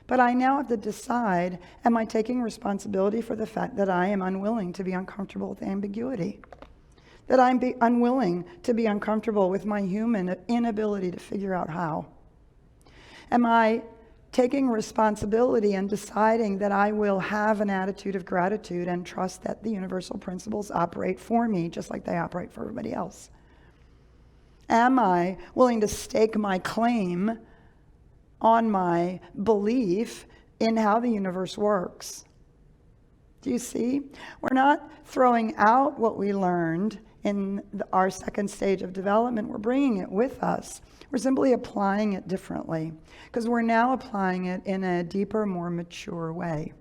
But I now have to decide, am I taking responsibility for the fact that I am unwilling to be uncomfortable with ambiguity? That I'm unwilling to be uncomfortable with my human inability to figure out how? Am I taking responsibility and deciding that I will have an attitude of gratitude and trust that the universal principles operate for me just like they operate for everybody else? Am I willing to stake my claim on my belief in how the universe works? Do you see? We're not throwing out what we learned in our second stage of development. We're bringing it with us. We're simply applying it differently because we're now applying it in a deeper, more mature way.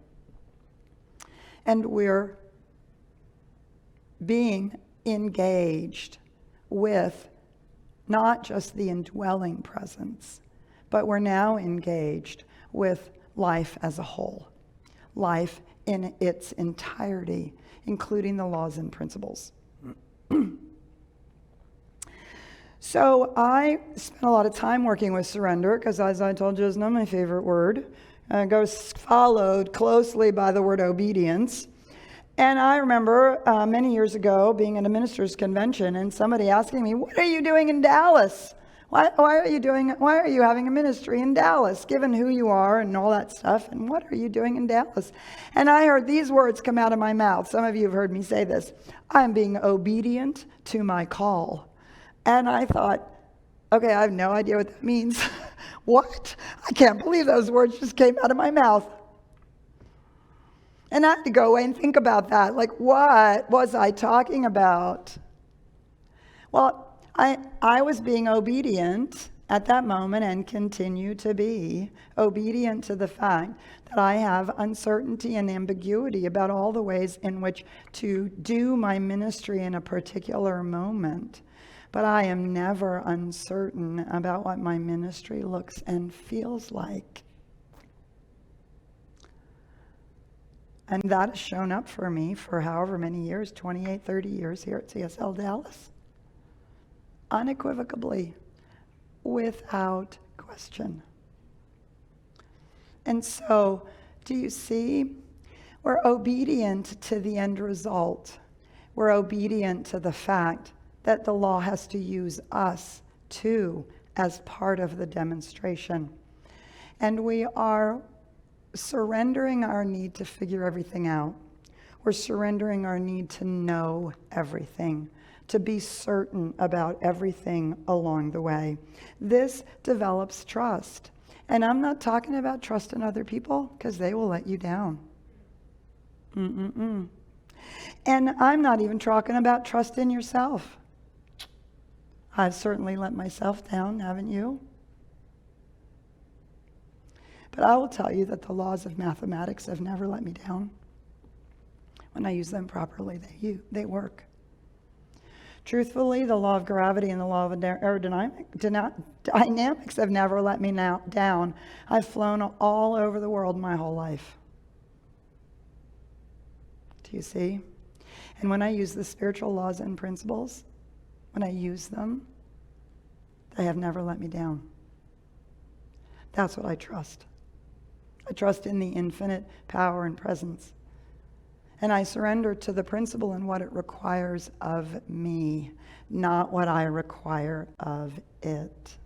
And we're being engaged with not just the indwelling presence, but we're now engaged with life as a whole, life in its entirety, including the laws and principles. So I spent a lot of time working with surrender because, as I told you, it's not my favorite word. It goes followed closely by the word obedience. And I remember many years ago being at a ministers' convention and somebody asking me, "What are you doing in Dallas? Why are you having a ministry in Dallas, given who you are and all that stuff? And what are you doing in Dallas?" And I heard these words come out of my mouth. Some of you have heard me say this. I'm being obedient to my call. And I thought, okay, I have no idea what that means. What? I can't believe those words just came out of my mouth. And I had to go away and think about that. Like, what was I talking about? Well, I was being obedient at that moment and continue to be obedient to the fact that I have uncertainty and ambiguity about all the ways in which to do my ministry in a particular moment. But I am never uncertain about what my ministry looks and feels like. And that has shown up for me for however many years, 28, 30 years here at CSLDallas. Unequivocally, without question. And so, do you see? We're obedient to the end result. We're obedient to the fact that the law has to use us too as part of the demonstration. And we are surrendering our need to figure everything out. We're surrendering our need to know everything, to be certain about everything along the way. This develops trust. And I'm not talking about trust in other people because they will let you down. And I'm not even talking about trust in yourself. I've certainly let myself down, haven't you? But I will tell you that the laws of mathematics have never let me down. When I use them properly, they work. Truthfully, the law of gravity and the law of aerodynamics have never let me down. I've flown all over the world my whole life. Do you see? And when I use the spiritual laws and principles, when I use them, they have never let me down. That's what I trust. I trust in the infinite power and presence. And I surrender to the principle and what it requires of me, not what I require of it.